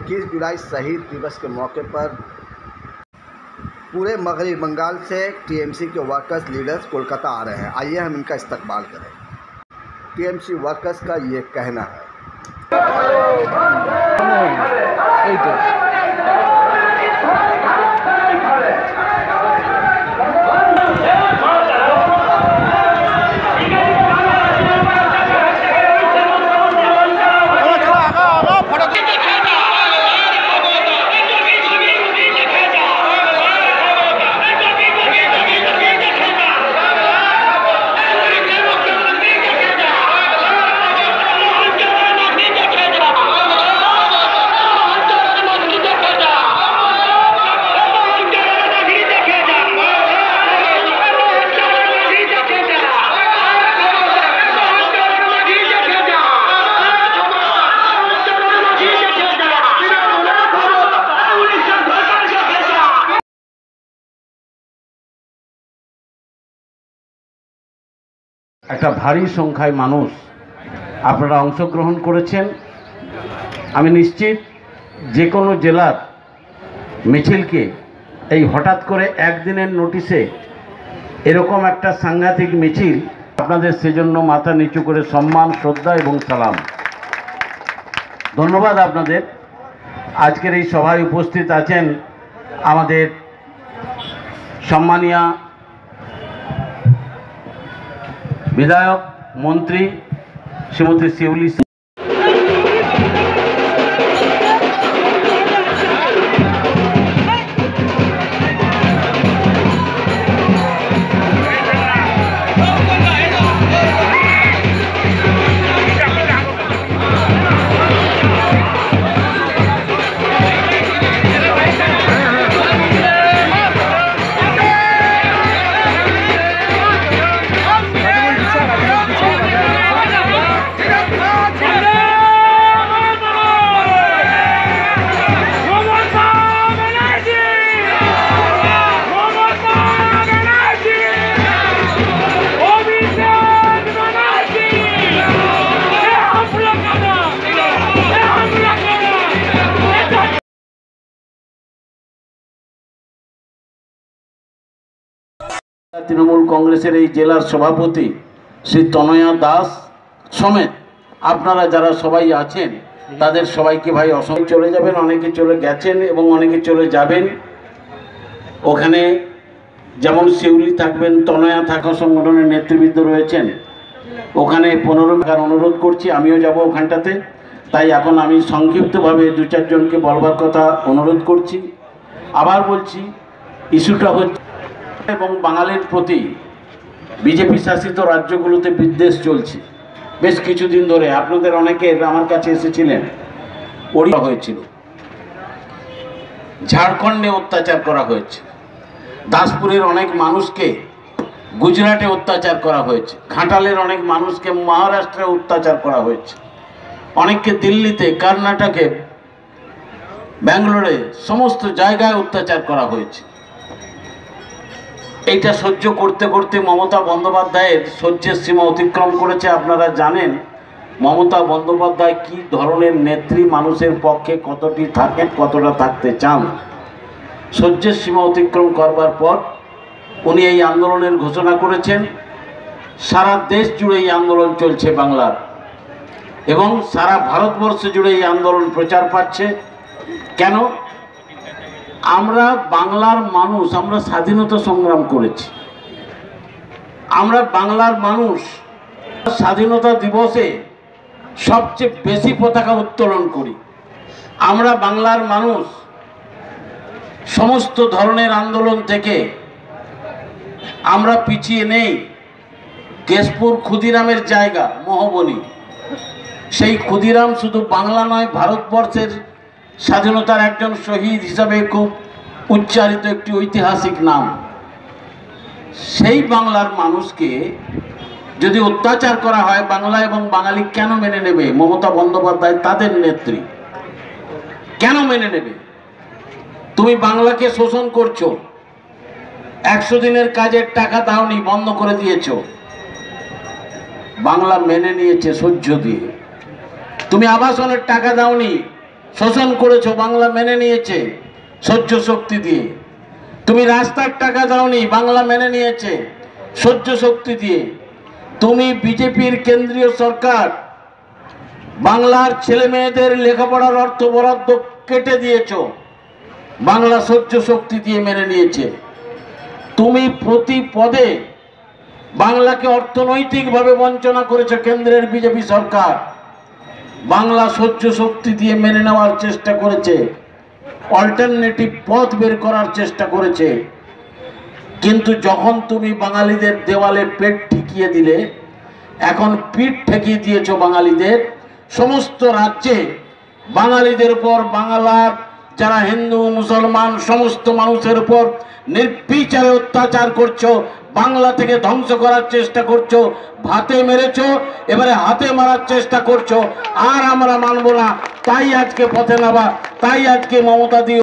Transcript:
21 जुलाई शहीद दिवस के मौके पर पूरे मगरबी बंगाल से टीएमसी के वर्कर्स लीडर्स कोलकाता आ रहे हैं। आइए हम इनका इस्तकबाल करें। टीएमसी वर्कर्स का ये कहना है। একটা ভারী সংখ্যায় মানুষ আপনারা অংশগ্রহণ করেছেন। আমি নিশ্চিত যে কোনো জেলার মিছিলকে এই হঠাৎ করে একদিনের নোটিশে এরকম একটা সাংঘাতিক মিছিল, আপনাদের সেজন্য মাথা নিচু করে সম্মান, শ্রদ্ধা এবং সালাম। ধন্যবাদ আপনাদের। আজকের এই সভায় উপস্থিত আছেন আমাদের সম্মানীয় বিধায়ক মন্ত্রী শ্রীমতী শিউলি। তৃণমূল কংগ্রেসের এই জেলার সভাপতি শ্রী তনয়া দাস সমেত আপনারা যারা সবাই আছেন তাদের সবাইকে ভাই অসংখ্য। চলে যাবেন, অনেকে চলে গেছেন এবং অনেকে চলে যাবেন। ওখানে যেমন শিউলি থাকবেন, তনয়া থাকা সংগঠনের নেতৃবৃন্দ রয়েছেন। ওখানে 15 মিনিট অনুরোধ করছি, আমিও যাব ওখানটাতে। তাই এখন আমি সংক্ষিপ্তভাবে 2-4 জনকে বলবার কথা অনুরোধ করছি। আবার বলছি, ইস্যুটা হচ্ছে এবং বাঙালির প্রতি বিজেপি শাসিত রাজ্যগুলোতে বিদ্বেষ চলছে বেশ কিছুদিন ধরে। আপনাদের অনেকে আমার কাছে এসেছিলেন, ওড়িশা হয়েছিল, ঝাড়খণ্ডে অত্যাচার করা হয়েছে, দাসপুরের অনেক মানুষকে গুজরাটে অত্যাচার করা হয়েছে, ঘাটালের অনেক মানুষকে মহারাষ্ট্রে অত্যাচার করা হয়েছে, অনেককে দিল্লিতে, কর্ণাটকে, ব্যাঙ্গালোরে, সমস্ত জায়গায় অত্যাচার করা হয়েছে। এইটা সহ্য করতে করতে মমতা বন্দ্যোপাধ্যায়ের সহ্যের সীমা অতিক্রম করেছে। আপনারা জানেন মমতা বন্দ্যোপাধ্যায় কি ধরনের নেত্রী, মানুষের পক্ষে কতটি থাকেন, কতটা থাকতে চান। সহ্যের সীমা অতিক্রম করবার পর উনি এই আন্দোলনের ঘোষণা করেছেন। সারা দেশ জুড়ে এই আন্দোলন চলছে বাংলার, এবং সারা ভারতবর্ষ জুড়ে এই আন্দোলন প্রচার পাচ্ছে। কেন? আমরা বাংলার মানুষ, আমরা স্বাধীনতা সংগ্রাম করেছি। আমরা বাংলার মানুষ স্বাধীনতা দিবসে সবচেয়ে বেশি পতাকা উত্তোলন করি। আমরা বাংলার মানুষ সমস্ত ধরনের আন্দোলন থেকে আমরা পিছিয়ে নেই। কেশপুর ক্ষুদিরামের জায়গা মহবনী, সেই ক্ষুদিরাম শুধু বাংলা নয়, ভারতবর্ষের স্বাধীনতার একজন শহীদ হিসাবে খুব উচ্চারিত একটি ঐতিহাসিক নাম। সেই বাংলার মানুষকে যদি অত্যাচার করা হয়, বাংলা এবং বাঙালি কেন মেনে নেবে? মমতা বন্দ্যোপাধ্যায় তাদের নেত্রী, কেন মেনে নেবে? তুমি বাংলাকে শোষণ করছো, 100 দিনের কাজের টাকা দাওনি, বন্ধ করে দিয়েছো। বাংলা মেনে নিয়েছে সহ্য দিয়ে। তুমি আবাসনের টাকা দাওনি, শোষণ করেছো, বাংলা মেনে নিয়েছে সহ্য শক্তি দিয়ে। তুমি রাস্তার টাকা দাওনি, বাংলা মেনে নিয়েছে সহ্য শক্তি দিয়ে। তুমি বিজেপির কেন্দ্রীয় সরকার বাংলার ছেলে মেয়েদের লেখাপড়ার অর্থ বরাদ্দ কেটে দিয়েছো, বাংলা সহ্য শক্তি দিয়ে মেনে নিয়েছে। তুমি প্রতি পদে বাংলাকে অর্থনৈতিকভাবে বঞ্চনা করেছে কেন্দ্রের বিজেপি সরকার, বাংলা সহ্য শক্তি দিয়ে মেনে নেওয়ার চেষ্টা করেছে, অল্টারনেটিভ পথ বের করার চেষ্টা করেছে। কিন্তু যখন তুমি বাঙালিদের দেওয়ালে পেট ঠেকিয়ে দিলে, এখন পিঠ ঠেকিয়ে দিয়েছো বাঙালিদের, সমস্ত রাজ্যে বাঙালিদের উপর, বাংলার যারা হিন্দু মুসলমান সমস্ত মানুষের উপর নির্বিচারে অত্যাচার করছো, বাংলা থেকে ধ্বংস করার চেষ্টা করছো। ভাতে মেরেছো, এবারে হাতে মারার চেষ্টা করছো। আর আমরা মানব না, তাই আজকে পথে নামা, তাই আজকে মমতা দি